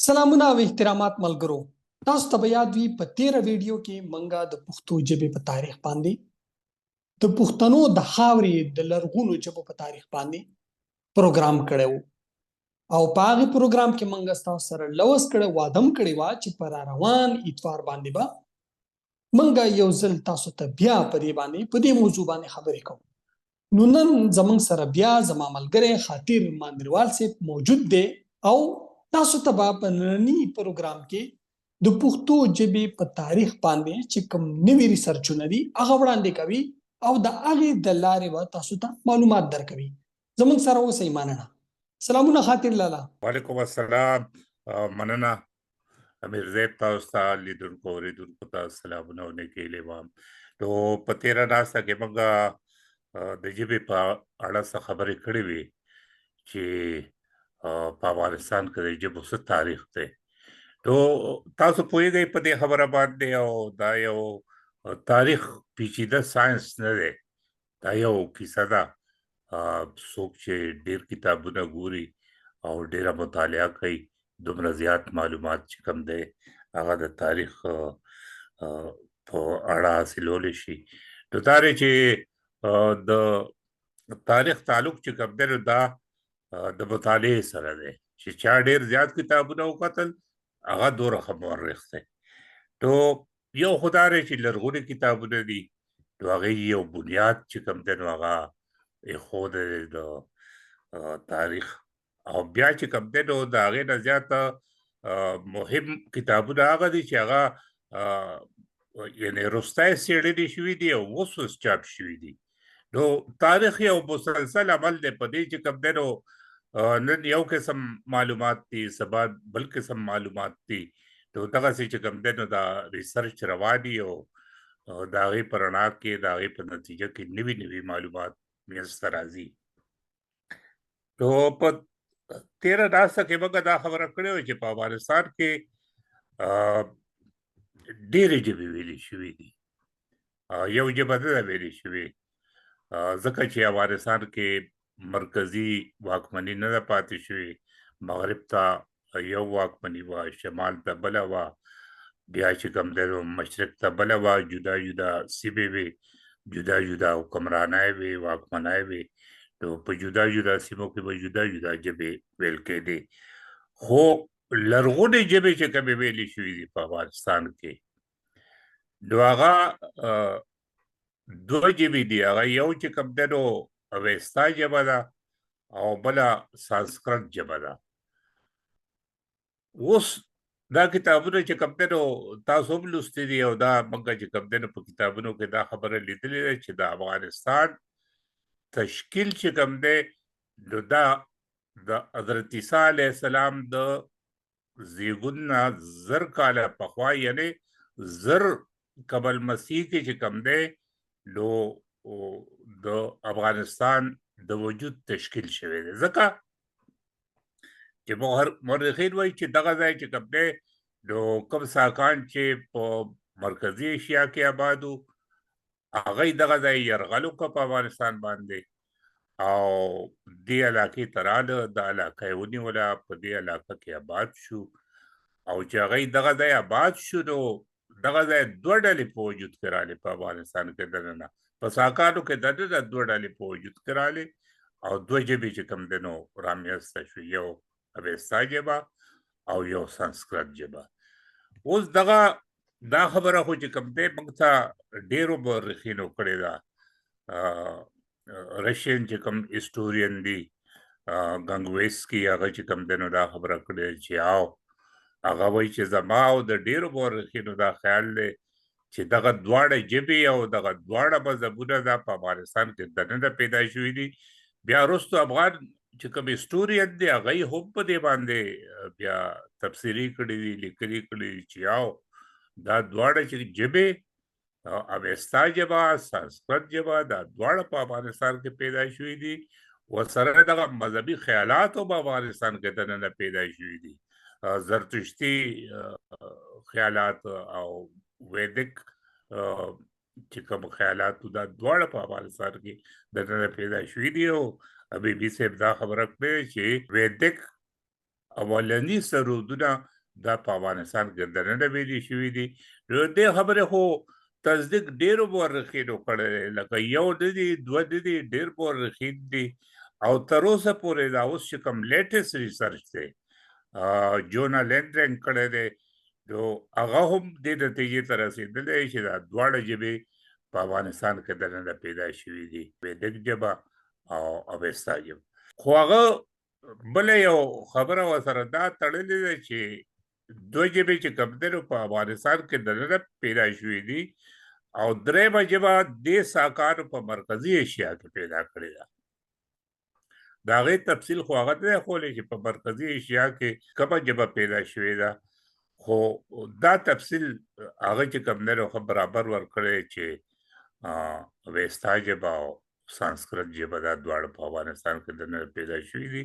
سلامونه او احترامات ملګرو. تاسو ته به یاد وي په تیره ویډیو کې منګه د پښتو ژبې په تاریخ باندې د پښتنو د خاورې د لرغونو ژبو په تاریخ باندې پروګرام کړی و. او په هغه پروګرام کې منګه ستاسو سره لوس کړی وادم کړی و چې پر روان اتوار باندې به منګه یو ځل تاسو ته بیا په دې باندې په دې موضوع باندې خبرې کوو. نو نن زمونږ سره بیا زما ملګری خاطر ماندروال صاحب موجود دی او تاسو ته به په ننني پروګرام کې د پښتو ژبې په تاریخ باندې چې کوم نوي ریسرچونه دي هغه وړاندې کوي او د هغې د لارې به تاسو ته معلومات درکوي. زمونږ سره اوسئ. مننه. سلامونه خاطر لالا. وعلیکم السلام. مننه امیر زیب، تاسو ته لیدونکو اوریدونکو ته سلامونه او نیکۍ لیوم. نو په تېره ناسته کې موږ د ژبې په اړه څه خبرې کړې وې چې په افغانستان کې د ژبو څه تاریخ دی. نو تاسو پوهېږئ په دې خبره باندې، او دا یو تاریخ پیچیده ساینس نه دی، دا یو کیسه ده. څوک چې ډېر کتابونه ګوري او ډېره مطالعه کوي، دومره زیات معلومات چې کوم دی هغه د تاریخ په اړه حاصلولی شي. نو دا دی چې د تاریخ تعلق چې کوم دی نو دا د مطالعې سره دی، چې چا ډېر زیات کتابونه وکتل هغه دومره ښه مورخ دی. نو یو خو دا دی چې لرغوني کتابونه دي، نو هغې یو بنیاد چې کوم دی نو هغه ایښودی دی د تاریخ. او بیا چې کوم دی نو د هغې نه زیاته مهم کتابونه هغه دي چې هغه یعنې وروستی څېړنې شوي دي او اوس چاپ شوي دي. نو تاریخ یو مسلسل عمل دی، په دې چې کوم دی نو نن یو قسم معلومات دي، سبا بل قسم معلومات دي. نو دغسې چې کوم دی نو دا ریسرچ روان دي او د هغې په رڼا کې د هغې په نتیجه کې نوي نوي معلومات منځته راځي. نو په تېره ناسته کې موږ دا خبره کړې وه چې په افغانستان کې ډېرې ژبې ویلې شوي دي، یو ژبه نه ده ویلې شوې، ځکه چې افغانستان کې مرکزي واکمني نه ده پاتې شوې. مغرب ته یو واکمني وه، شمال ته بله وه، بیا چې کوم دی نو مشرق ته بله وه، جدا جدا سیمې وې، جدا جدا حکمرانۍ وې، واکمنۍ وې. نو په جدا جدا سیمو کې به جدا جدا ژبې ویل کېدې. خو لرغونې ژبې چې کومې ویلې شوي دي په افغانستان کې، نو هغه دوه ژبې دي. هغه یو چې کوم دی نو اویستا ژبه ده او بله سانسکرت ژبه ده. اوس دا کتابونه چې کوم دی نو تاسو هم لوستي دي، او دا موږ چې کوم دی نو په کتابونو کې دا خبره لیدلې ده چې د افغانستان تشکیل چې کوم دی نو دا د حضرت عیسی علیه السلام د زیږون نه 1000 کاله پخوا، یعنې 1000 قبل مسیح کې چې کوم دی نو د افغانستان د وجود تشکیل شوی دی. ځکه چې مورخین وایي چې دغه ځای چې کوم دی نو کوم ساکان چې په مرکزي ایشیا کې آباد وو، هغوی دغه ځای یرغل وکړه په افغانستان باندې او دې علاقې ته راغله، دا علاقه یې ونیوله، په دې علاقه کې آباد شو. او چې هغوی دغه ځای آباد شو نو دغه ځای دوه ډلې په وجود کې راغلې په افغانستان کې دننه، په ساکانو کې دننه دوه ډلې په وجود کې راغلې او دوه ژبې چې کوم دی نو رامنځته شوې، یو اویستا ژبه او یو سانسکرت ژبه. اوس دا خبره خو چې کوم دی موږ ته ډېرو مورخینو کړې ده. رشین چې کوم هسټورین دی ګنګویسکي، هغه چې کوم دی نو دا خبره کړې چې هغه وایي چې زما او د ډېرو مورخینو دا خیال دی چې دغه دواړه ژبې او دغه دواړه مذهبونه دا په افغانستان کې دننه پیدا شوي دي. بیا وروستو افغان چې کوم هسټورین دی هغوی هم په دې باندې بیا تبصرې کړي دي، لیکنې کړي دي چې دا دواړه چې ژبې اویستا ژبه، سانسکرت ژبه، دا دواړه په افغانستان کې پیدا شوي دي. ورسره دغه مذهبي خیالات هم په افغانستان کې دننه پیدا شوي دي، زرتشتي خیالات او ویدک چې کوم خیالات دا دواړه په افغانستان کې دننه پیدا شوي دي. او بي بي صاحب دا خبره کړې چې ویدک اولنی سرودونه دا په افغانستان کې دننه ویلي شوي دي. نو دې خبرې خو تصدیق ډېرو مورخینو کړی دی، لکه یو نه دي دوه نه دي، ډېر مورخین دي. او تر اوسه پورې دا اوس چې کوم لیټسټ ریسرچ دی جونا لینډرنګ کړی دی، نو هغه هم دې نتیجې ته رسېدلی چې دا دواړه ژبې په افغانستان کې دننه پیدا شوي دي، ویدک ژبه او اوستا ژبه. خو هغه بله یو خبره ورسره دا تړلې ده چې دوه ژبې چې کوم دی نو په افغانستان کې دننه پیدا شوي دي، او درېیمه ژبه دې ساکانو په مرکزي ایشیا کې پیدا کړې ده. د هغې تفصیل خو هغه نه دی ښولی چې په مرکزي ایشیا کې کومه ژبه پیدا شوې ده، خو دا تفصیل هغه چې کوم دی نو ښه برابر ورکړی چې ویستا ژبه او سانسکرت ژبه دا دواړه په افغانستان کې دننه پیدا شوي دي،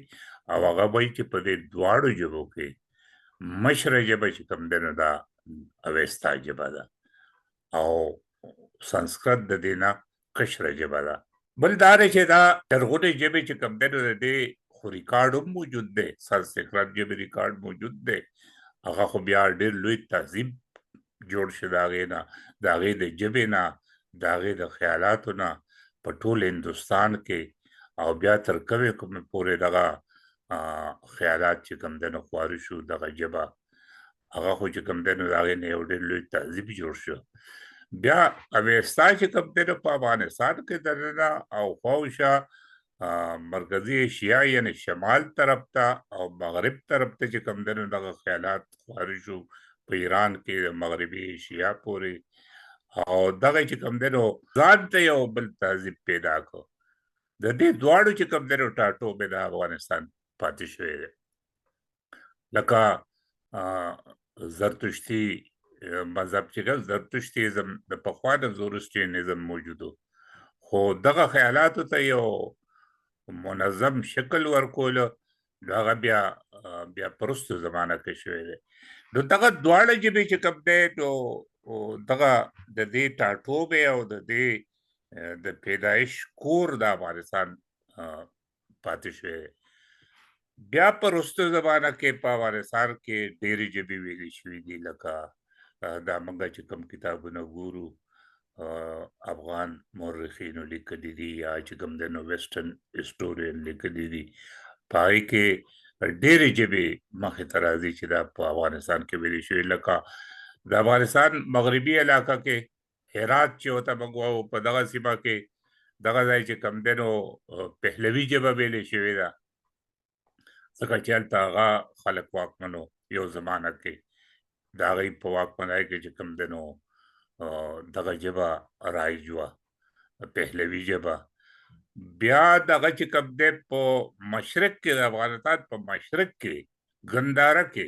او هغه وایي چې په دې دواړو ژبو کې مشره ژبه چې کوم دی نو دا اوستا ژبه ده، او سانسکرت د دې نه کشره ژبه ده. بل دا دی چې دا لرغونې ژبې چې کوم دی نو د دې خو ریکارډ هم موجود دی، سانسکرت ژبې ریکارډ موجود دی، هغه خو بیا ډېر لوی تهذیب جوړ شو د هغې نه، د هغې د ژبې نه، د هغې د خیالاتو نه په ټول هندوستان کې، او بیا تر کومې پورې دغه خیالات چې کوم دی نو خواره شو، دغه ژبه هغه خو چې کوم دی نو د هغې نه یو ډېر لوی تهذیب جوړ شو. بیا اوستا چې کوم دی نو په افغانستان کې دننه او خواوشا مرکزي ایشیا یعنې شمال طرف ته او مغرب طرف ته چې کوم دی نو دغه خیالات خواره شو په ایران کې د مغربي ایشیا پورې، او دغه چې کوم دی نو ځان ته یو بل تهذیب پیدا کړو. د دې دواړو چې کوم دی نو ټاټوبې د افغانستان پاتې شوی دی، لکه زرتشتي مذهب چې کوم زرتشتیزم د پخوا د زورسټینیزم موجود و، خو دغه خیالاتو ته یو منظم شکل ورکولو، هغه بیا په وروستو زمانه کې شوی دی. نو دغه دواړه ژبې چې کوم دی نو دغه د دې ټاټوبې او د دې د پیدایش کور د افغانستان پاتې شوی دی. بیا په وروستو زمانه کې په افغانستان کې ډېرې ژبې ویلې شوي دي، لکه دا موږ چې کوم کتابونه ګورو افغان مورخینو لیکلي دي، یا چې کوم دی نو ویسټرن هسټورین لیکلي دي، په هغې کې ډېرې ژبې مخې ته راځي چې دا په افغانستان کې ویلې شوي. لکه د افغانستان مغربي علاقه کې هرات چې ورته موږ وایو، په دغه سیمه کې دغه ځای چې کوم دی نو پهلوي ژبه ویلې شوې ده، ځکه چې هلته هغه خلک واکمنو یو زمانه کې، د هغوی په واکمنۍ کې چې کوم دی نو دغه ژبه رایج وه، پهلوي ژبه. بیا دغه چې کوم دی په مشرق کې د افغانستان په مشرق کې ګنداره کې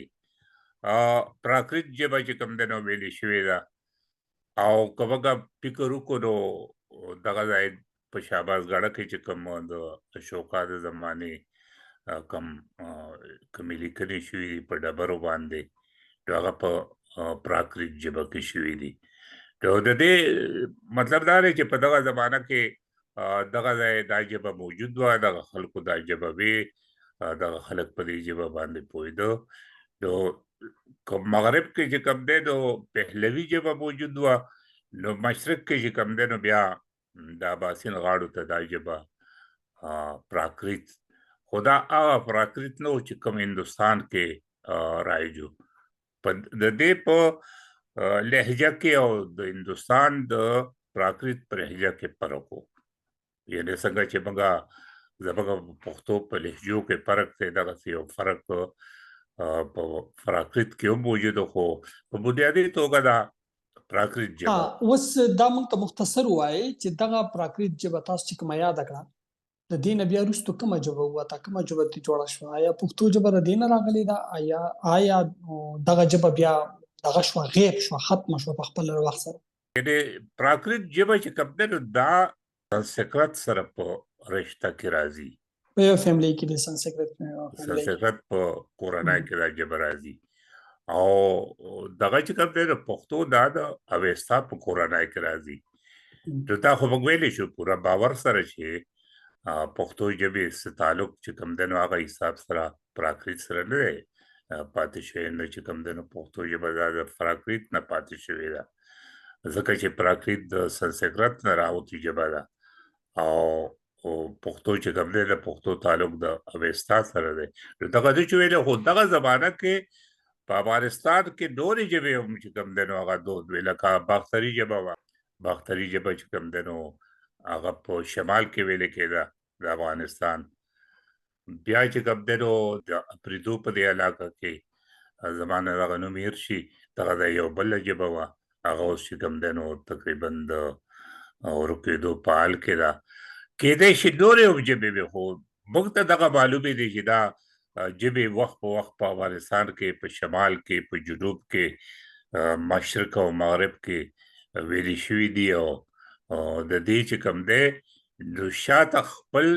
پراکرت ژبه چې کوم دی نو ویلې شوې ده، او که موږ فکر وکړو نو دغه ځای په شهبازګړه کې چې کوم د اشوکا د زمانې کومې لیکنې شوي دي په ډبرو باندې، نو هغه په پراکرت ژبه کې شوي دي. نو د دې مطلب دا دی چې په دغه زمانه کې دغه ځای دا ژبه موجود وه، دغه خلکو دا ژبه وې، دغه خلک په دې ژبه باندې پوهېده. نو که مغرب کې چې کوم دی نو پهلوي ژبه موجود وه، نو مشرق کې چې کوم دی نو بیا د اباسین غاړو ته دا ژبه پراکرت، خو دا هغه پراکرت نه و چې کوم هندوستان کې رایج و. د دې په لهجه کې او د هندوستان د پراکرت په لهجه کې فرق و، یعنې څنګه چې موږ زموږ پښتو په لهجو کې فرق دی، دغسې یو فرق په پراکرت کې هم موجود، خو په بنیادي توګه دا پراکرت ژبه. اوس دا موږ ته مختصر ووایي چې دغه پراکرت ژبه تاسو چې کومه یاده کړه، د دې نه بیا وروسته کومه ژبه ووته، کومه ژبه ترې جوړه شوه؟ آیا پښتو ژبه د دې نه راغلې ده؟ آیا دغه ژبه بیا دغه شوه، غیب شوه، ختمه شوه په خپل وخت سره؟ یعنې پراکرت ژبه چې کوم دی نو دا سنسکرت سره په رشته کې راځي، په یو فیملی کې د سنسکرت په کورنۍ کې دا ژبه راځي، او دغه چې کوم دی نو پښتو دا د اوستا په کورنۍ کې راځي. نو دا خو موږ ویلی شو پوره باور سره چې پښتو ژبې څه تعلق چې کوم دی نو هغه حساب سره پراکریت سره نه دی پاتې شوی نه چې کوم دی نو پښتو ژبه دا د پراکریت نه پاتې شوې ده ځکه چې پراکریت د سنسکرت نه راوتې ژبه ده او پښتو چې کوم دی د پښتو تعلق د اوستا سره دی نو دغه چې ویل خو دغه زمانه کې په افغانستان کې نورې ژبې هم چې کوم دی نو هغه دود وی لکه باختري ژبه وه باختري ژبه چې کوم دی نو هغه په شمال کې ویل کېده د افغانستان بیا چې کوم دی نو د اپریدو په دې علاقه کې زمانه دغه نوم هېر شي دغه د یو بله ژبه وه هغه اوس چې کوم دی نو تقریبا د ورکېدو په حال کې ده کېدای شي نورې هم ژبې وي خو موږ ته دغه معلومې دي چې دا ژبې وخت په وخت په افغانستان کې په شمال کې په جنوب کې مشرق او مغرب کې ویلې شوي دي او د دې چې کوم دی نو شاته خپل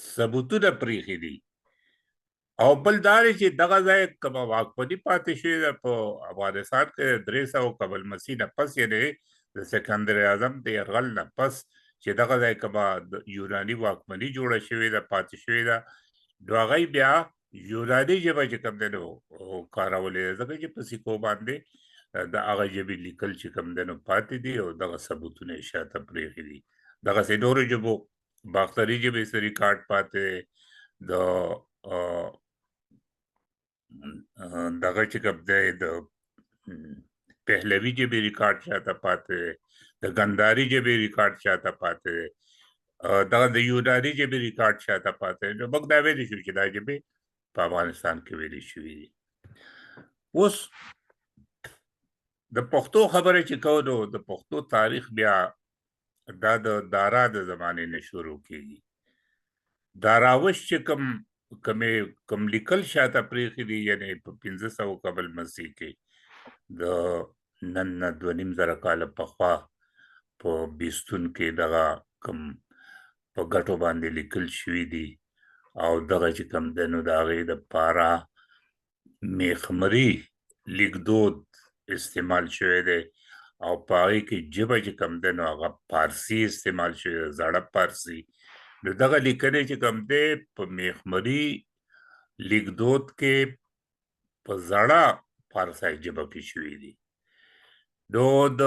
ثبوتونه پریښي دي او بل دا دی چې دغه ځای کومه واکمني پاتې شوې ده په افغانستان کې 300 قبل مسیح نه پس یعنې د سکندر اعظم د یرغل نه پس چې دغه ځای کومه یوناني واکمني جوړه شوې ده پاتې شوې ده نو هغوی بیا یوناني ژبه چې کوم دی نو کارولې ده ځکه چې په سیکو باندې د هغه ژبې لیکل چې کوم دی نو پاتې دي او دغه ثبوتونه یې شاته پرېښي دي دغسې نورو ژبو باختري ژبې څه ریکارډ پاتې د دغه چې کوم دی د پهلوي ژبې ریکارډ شاته پاتې د ګنداري ژبې ریکارډ شاته پاتې دغه د یوناني ژبې ریکارډ شاته پاتې نو موږ دا ویلی شو چې دا ژبې په افغانستان کې ویلې شوي دي اوس د پښتو خبره چې کوو نو د پښتو تاریخ بیا دا د دارا د زمانې نه شروع کېږي داراوش چې کوم لیکل شاته پرېښي دي یعنې په 1500 قبل مسیح کې د نن نه 2500 کاله پخوا په بیستون کې دغه کوم په ګټو باندې لیکل شوي دي او دغه چې کوم دی نو د هغې دپاره میخمري لیکدود استعمال شوی دی او په هغې کې ژبه چې کوم دی نو هغه پارسي استعمال شوی دی زړه پارسي نو دغه لیکنې چې کوم دی په میخمري لیکدود کې په زړه پارسۍ ژبه کې شوي دي نو د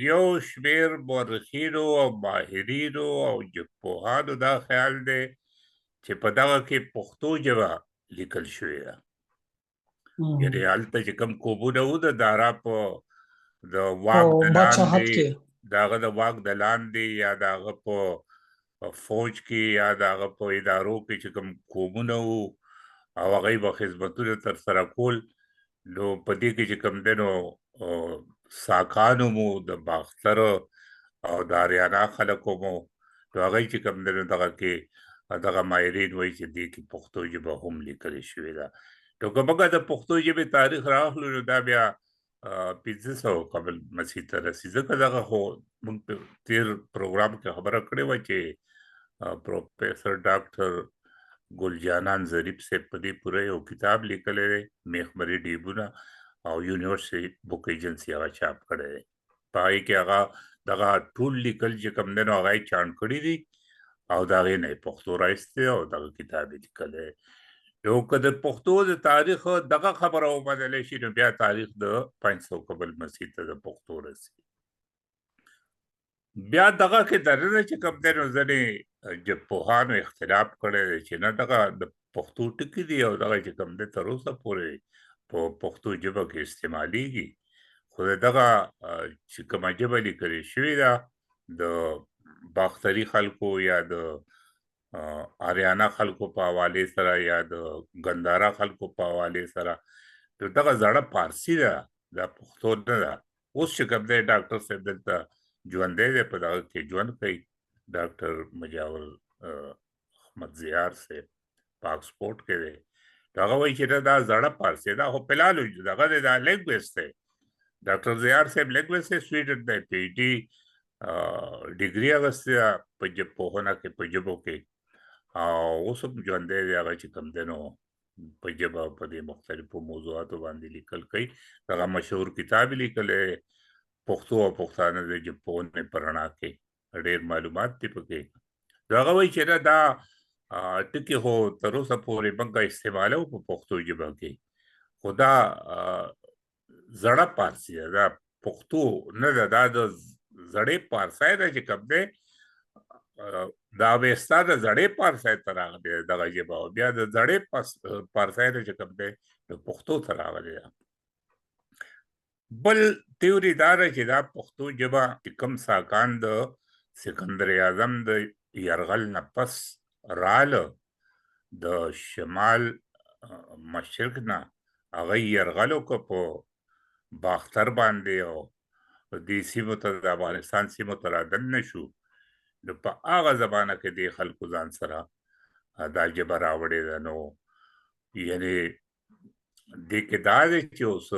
یو شمېر مورخینو او ماهرینو او ژبپوهانو دا خیال دی چې په دغه کې پښتو ژبه لیکل شوې ده یعنې هلته چې کوم کوبونه وو د دارا په د واک د لاندې د هغه د واک د لاندې یا د هغه په فوج کې یا د هغه په ادارو کې چې کوم کوبونه وو او هغوی به خدمتونه ترسره کول نو په دې کې چې کوم دی نو ساکانو مو د باختر او د اریانا خلکو مو نو هغوی چې کوم دی نو دغه کې دغه ماهرین وایي چې دې کې پښتو ژبه هم لیکلې شوې ده نو که موږ د پښتو ژبې تاریخ رااخلو نو دا بیا 1500 قبل مسیح ته رسي ځکه دغه خو موږ تیر پروګرام کې خبره کړې وه چې پروفیسر ډاکټر ګل جانان ظریف صاحب په دې پوره یو کتاب لیکلی دی میخمري ډیبونه او یونیورسټي بک ایجنسي هغه چاپ کړی دی په هغې کې هغه دغه ټول لیکل چې کوم دی نو هغه یې چاڼ کړي دي او د هغې نه یې پښتو راایستې او دغه کتاب یې لیکلی نو که د پښتو د تاریخ دغه خبره ومنلی شي نو بیا تاریخ د 500 قبل مسیح ته د پښتو رسي بیا دغه کې دننه چې کوم دی نو ځینې ژبپوهانو اختلاف کړی دی چې نه دغه د پښتو ټکي دي او دغه چې کوم دی تر اوسه پورې په پښتو ژبه کې استعمالیږي خو د دغه چې کومه ژبه لیکلې شوې ده د باختري خلکو یا د اریانا خلکو په حوالې سره یا د ګندارا خلکو په حوالې سره نو دغه زړه پارسي ده دا پښتو نه ده اوس چې کوم دی ډاکټر صاحب دلته ژوندی دی په دغه کې ژوند کوي ډاکټر مجاور احمد زیار صاحب په آکسفورډ کې دی هغه وایي چې دا زړه پارسي ده خو فلحال دغه دی دا لینګویج دی ډاکټر زیار صاحب لینګویج دی سویډن دی پی ایچ ډي ډیګري اخیستې ده په ژبپوهنه کې په ژبو کې او اوس هم ژوندی دی هغه چې کوم دی نو په ژبه په دې مختلفو موضوعاتو باندې لیکل کوي دغه مشهور کتاب یې لیکلی پښتو او پښتانه د ژبپوهنې په رڼا کې ډېر معلومات دي پکې نو هغه وایي چې نه دا ټکي خو تر اوسه پورې موږ استعمالو په پښتو ژبه کې، خو دا زړه پارسي ده، دا پښتو نه ده، دا د زړې پارسۍ ده چې کوم دی دا اوستا د زړې پارسۍ ته راغلی دغه ژبه، او بیا د زړې پارسۍ ده چې کوم دی د پښتو ته راغلی ده. بل تیوري دا ده چې دا پښتو ژبه چې کوم ساکان د سکندر اعظم د یرغل نه پس راله د شمال مشرق نه، هغه یرغل وکړ په باختر باندې او دې سیمو ته د افغانستان سیمو ته رادننه شو. نو په هغه زمانه کې دې خلکو ځان سره دا ژبه راوړې ده. نو یعنې دې کې دا دی چې اوس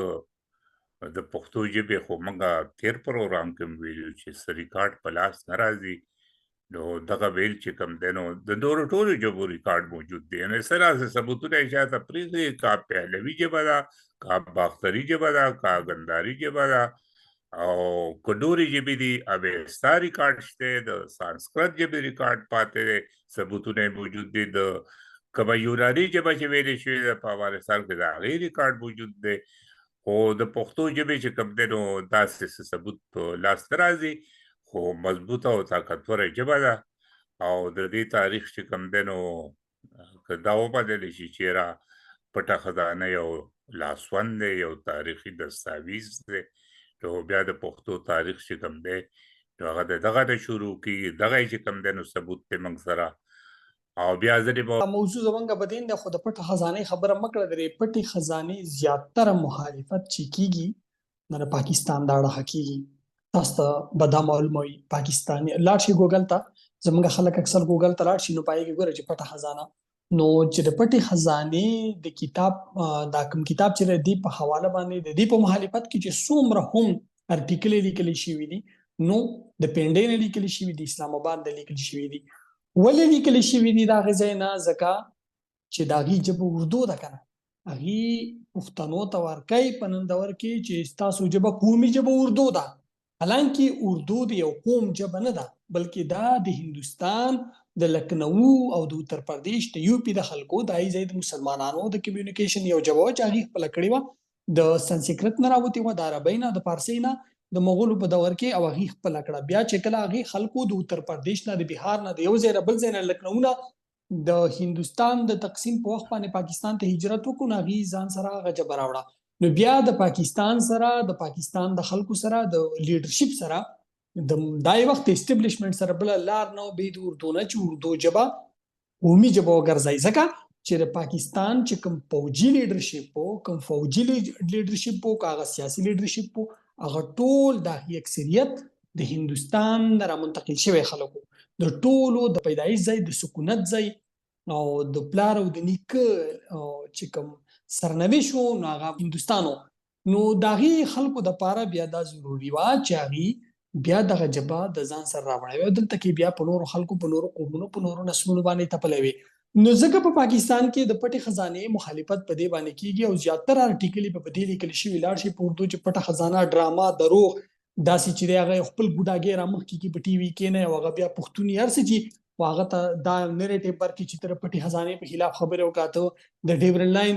د پښتو ژبې خو موږ تېر پروګرام کې هم ویلي چې څه ریکارډ په لاس نه راځي، نو دغه ویل چې کوم دی نو د نورو ټولو ژبو ریکارډ موجود دی. یعنې څه داسې ثبوتونه یې شاته پرېږدي، کا پهلوي ژبه ده، کا باختري ژبه ده، کا ګنداري ژبه ده، او که نورې ژبې دي اوستا ریکارډ شته، د سانسکرت ژبې ریکارډ پاتې دی، ثبوتونه یې موجود دي. د کومه یوناني ژبه چې ویلې شوې ده په افغانستان کې د هغې ریکارډ موجود دی، خو د پښتو ژبې چې کوم دی نو داسې څه ثبوت په لاس نه راځي، خو مضبوطه او طاقتوره ژبه ده. او د دې تاریخ چې کوم دی نو که دا وبللی شي چې را پټه خزانه یو لاسوند دی، یو تاریخي دستاویز دی، نو بیا د پښتو تاریخ چې کوم دی نو هغه د دغه نه شروع کېږي، دغه یې چې کوم دی نو ثبوت دی موږ سره. او بیا ځینې موضوع زمونږ بدین ده، خو د پټه خزانې خبره مه کړه. د پټې خزانې زیاتره مخالفت چې کیږي د پاکستان دا اړخه کیږي. تاسو ته به دا معلومه وي، پاکستاني لاړ شي ګوګل ته، زمونږ خلک اکثر ګوګل ته لاړ شي نو پای کې ګوره چې پټه خزانه، نو چې د پټې خزانې د کتاب دا کوم کتاب چې د دې په حواله باندې د دې په مخالفت کې چې څومره هم ارټیکل لیکل شوي دي، نو د پنډۍ نه لیکل شوي دي، اسلام آباد نه لیکل شوي دي. ولې لیکل شوي دي دا غځای نه؟ ځکه چې د هغې ژبه اردو ده که نه، هغې پښتنو ته ورکوي په نندور کې چې ستاسو ژبه قومي ژبه اردو ده، حالانکې اردو د یو قوم ژبه نه ده، بلکې دا د هندوستان د لکنو او د اتر پردیش د یو پی د خلکو د هغې ځای د مسلمانانو د کمیونیکیشن یو ژبه وه چې هغې خپله کړې وه، د سنسکرت نه راوتې وه، د عربۍ نه، د فارسۍ نه، د مغولو په دور کې، او هغې خپله کړه. بیا چې کله هغې خلکو د اتر پردیش نه، د بهار نه، د یو ځای نه بل ځای نه، لکنو نه د هندوستان د تقسیم په وخت باندې پاکستان ته هجرت وکړو، نو هغې ځان سره هغه ژبه راوړه. نو بیا د پاکستان سره، د پاکستان د خلکو سره، د لیډرشپ سره، د دای وخت اسټابلیشمنټ سره بله لار نه وه بې د اردو نه، چې اردو ژبه قومي ژبه وګرځوي. ځکه چې د پاکستان چې کوم فوجي لیډرشپ و، کوم فوجي لیډرشپ و، که هغه سیاسي لیډرشپ و، هغه ټول د اکثریت د هندوستان نه رامنتقل شوی خلک وو. د ټولو د پیدایش ځای، د سکونت ځای، او د پلار او د نیکه چې کوم سرنوشت و نو هغه هندوستان و. نو د هغې خلکو دپاره بیا دا ضروري وه چې هغې بیا دغه ژبه د ځان سره راوړی وي، او دلته کې بیا په نورو خلکو، په نورو قومونو، په نورو نسلونو باندې تپلی وي. نو ځکه په پاکستان کې د پټې خزانې مخالفت په دې باندې کېږي، او زیاتره ارټیکل یې په دې لیکل شوي لاړ شي په اردو چې پټه خزانه ډرامه دروغ داسې چې دی هغه خپل ګوډاګۍ رامخکې کړي په ټي وي کې نه، او هغه بیا پښتون یې هر څه چې هغه ته دا نیریټیو ورکړي چې ته د پټې خزانې په خلاف خبرې وکړه، ته د ډیورنډ لاین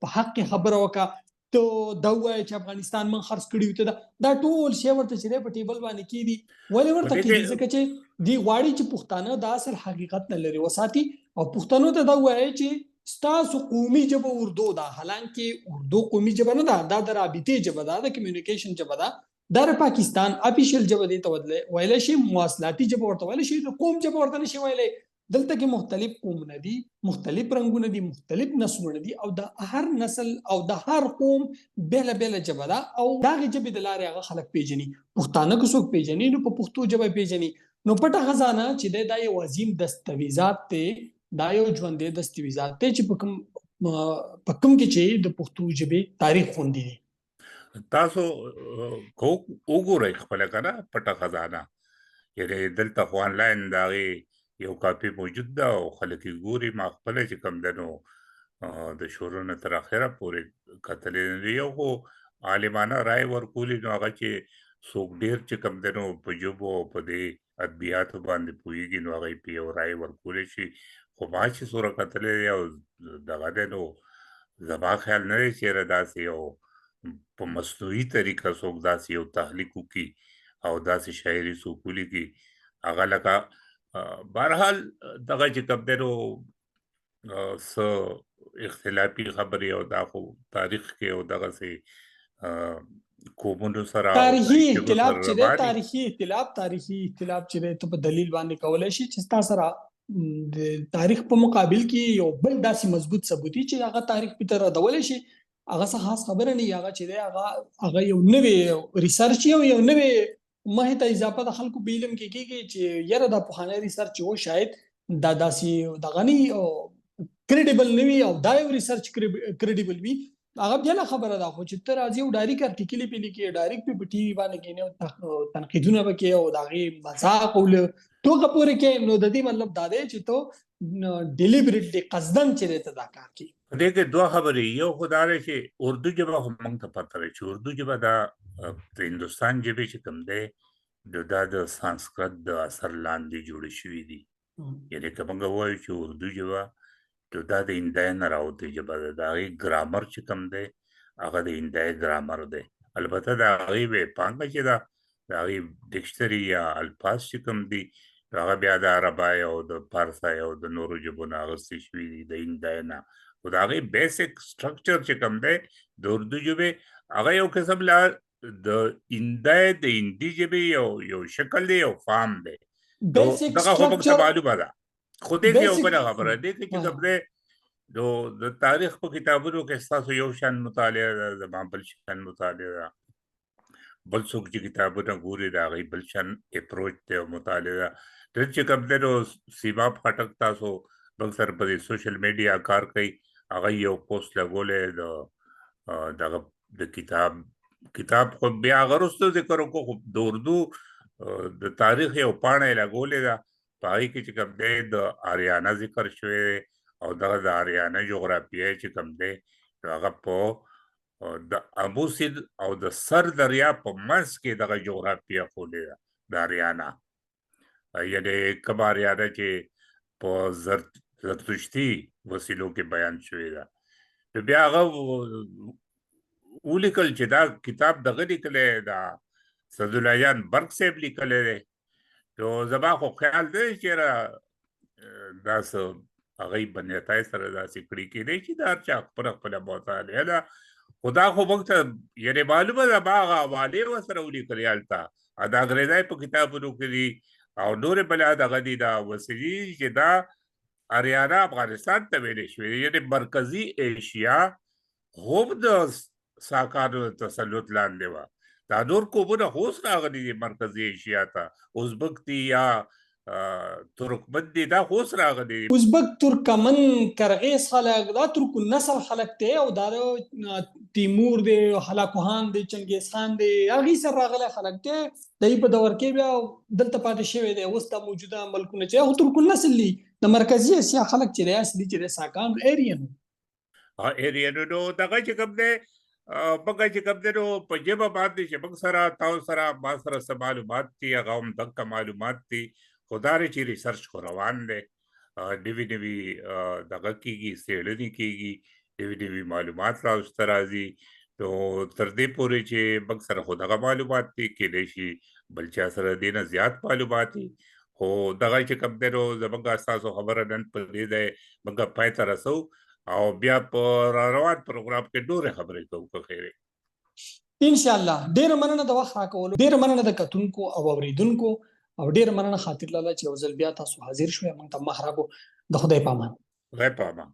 په حق کې خبره وکړه، ته دا ووایه چې افغانستان من خرڅ کړي وي، ته دا ټول شی ورته چې دی په ټیبل باندې کېږي. ولې ورته کېږي؟ ځکه چې دوی غواړي چې پښتانه د اصل حقیقت نه لرې وساتي، او پښتنو ته دا ووایي چې ستاسو قومي ژبه اردو ده، حالانکې اردو قومي ژبه نه ده، دا د رابطې ژبه ده، د کمیونیکیشن ژبه ده، دا د پاکستان اپیشل ژبه دې ته ویلی شي، مواصلاتي ژبه ورته ویلی شي، د قوم ژبه ورته نه شي ویلی. دلته کې مختلف قومونه دي، مختلف رنګونه دي، مختلف نسلونه دي، او د هر نسل او د هر قوم بیله بیله ژبه ده، او د هغې ژبې د لارې هغه خلک پیژني. پښتانه که څوک پیژني نو په پښتو ژبه پیژني. نو پټه خزانه چې دی دا یو عظیم دستاویزات دی، دا یو ژوندی دستاویزات دی چې په کوم کې چې د پښتو ژبې تاریخ خوندي دی. تاسو وګورئ خپله که نه پټه خزانه، یعنې دلته خو آنلاین د هغې یو کاپي موجود ده او خلک یې ګوري. ما خپله چې کوم دی نو د شروع نه تر اخره پورې کتلې نه دي. یو خو عالمانه رایې ورکولي، نو هغه چې څوک ډېر چې کوم دی نو په ژبو او په دې ادبیاتو باندې پوهېږي نو هغوی پې یو رایې ورکولی شي. خو ما چې څومره کتلی دی او دغه دی نو زما خیال نه دی چېرې داسې یو په مصنوعي طریقه څوک داسې یو تخلیق وکړي او داسې شاعري څوک ولیکي هغه لکه بهرحال دغه چې کوم دی نو څه اختلافي خبرې او دا خو تاریخ کې او دغسې قومونو سره او تاریخي ژبو اختلاف سره چې دی روانې تاریخي اختلاف چې دی ته په دلیل باندې کولی شي چې ستا سره د تاریخ په مقابل کې یو بل داسې مضبوط ثبوت وي چې هغه تاریخ پې ته ردولی شي هغه څه خاص خبره نه وي هغه چې دی هغه یو نوې ریسرچ یو نوې مخې ته اضافه د خلکو په علم کې کېږي چې یاره دا پخوانی ریسرچ و شاید دا داسې دغه نه وي کریډیبل نه وي او دا یو ریسرچ کریډیبل وي هغه بله خبره ده خو چې ته راځې او ډایرک ارټیکل یې پې لیکې ډایرک پې په ټي وي باندې کښېنې او تنقیدونه به کوې او د هغې مذاق او له ټوکه پورې کوې نو د دې مطلب دا دی چې ته ډیلیبریټلی قصدن چې دی ته دا کار کوي. په دې کې دوه خبرې یو خو دا دی چې اردو ژبه خو موږ ته پته ده چې اردو ژبه دا د هندوستان ژبې چې کوم دی دا د سانسکرت د اثر لاندې جوړې شوي دي یعنې که موږ ووایو چې اردو ژبه نو دا د هندۍ نه راوتې ژبه ده د هغې ګرامر چې کوم دی هغه د هندۍ ګرامر دی البته د هغې ویبپاڼه چې ده د هغې ډکشنري یا الفاظ چې کوم دي هغه بیا د عربای او د فارسای او د نورو ژبو نه اخیستې شوي دي د هندۍ نه خو د هغې بیسک سټرکچر چې کوم دی د اردو ژبې هغه یو قسم لا د هندۍ د هندي ژبې یو شکل دی یو فارم دی دغه خو موږ ته معلومه ده خو دې کې یو بله خبره دې کې چې کوم دی نو د تاریخ په کتابونو کې ستاسو یو شان مطالعه ده زما بل شان مطالعه ده بل څوک چې کتابونه ګوري د هغوی بل شان اپروچ دی او مطالعه ده ته چې کوم دی نو سیما خټک تاسو موږ سره په دې سوشل میډیا کار کوي هغه یو پوسټ لګولی د دغه د کتاب خو بیا هغه وروسته ذکر وکړو خو د اردو د تاریخ یو پاڼه یې لګولې ده په هغې کې چې کوم دی د آریانا ذکر شوی دی او دغه د آریانا جغرافیه چې کوم دی نو هغه په د امو سیند او د سر دریاب په منځ کې دغه جغرافیه ښودې ده د آریانا یعنې کوم آریانا چې په زرتشتي وسیلو کې بیان شوې ده نو بیا هغه ولیکل چې دا کتاب دغه لیکلی دا سعدالله جان برق صاحب لیکلی دی نو زما خو خیال دی چې دا څه هغوی بنیتای سره داسې کړي کېدی چې د هر چا خپله مطالعه ده خو دا خو موږ ته یعنې معلومه ده ما هغه حوالې ورسره ولیکلې هلته د انګریزۍ په کتابونو کې دي او نورې بلې دغه دي دا وسیلې چې دا اریانا افغانستان ته ویلې شوې یعنې مرکزي ایشیا هم د ساکانو تسلط لاندې وه دا نور قومونه خو اوس راغلي دي مرکزي ایشیا ته ازبک دي یا ترکمن دي دا خو اوس راغلي دي ازبک ترکمن کرغیز خلک دا ترک النسل خلک دی او دا تیمور دی هلاکوهان دی چنګیز خان دی هغې سره راغلی خلک دی د هغې په دور کې بیا دلته پاتې شوی دی اوس دا موجوده ملکونه چې هغه ترک النسل دي د مرکزي ایشیا خلک چې دی اصلي چې دی ساکان ایرین ایرینو نو دغه چې کوم دی موږ چې کوم دی نو په ژبه باندې چې موږ سره تاسو سره ما سره څه معلومات دي هغه هم دغه معلومات دي خو دا دی چې ریسرچ خو روان دی نوي نوي دغه کېږي څېړنې کېږي نوي نوي معلومات راوسته راځي نو تر دې پورې چې موږ سره خو دغه معلومات دي کېدای شي بل چا سره دې نه زیات معلومات دي خو دغه چې کوم دی نو زموږ ستاسو خبره نن په دې ځای موږ پای ته رسو او بیا په راروان پروګرام کې نورې خبرې کوو که خیر انشاءالله ډېره مننه د وخت راکولو ډېره مننه د کتونکو او اورېدونکو او ډېره مننه خاطر لاله چې یو ځل بیا تاسو حاضر شوئ موږ ته مخ راکړو د خدای په امان خدای په امان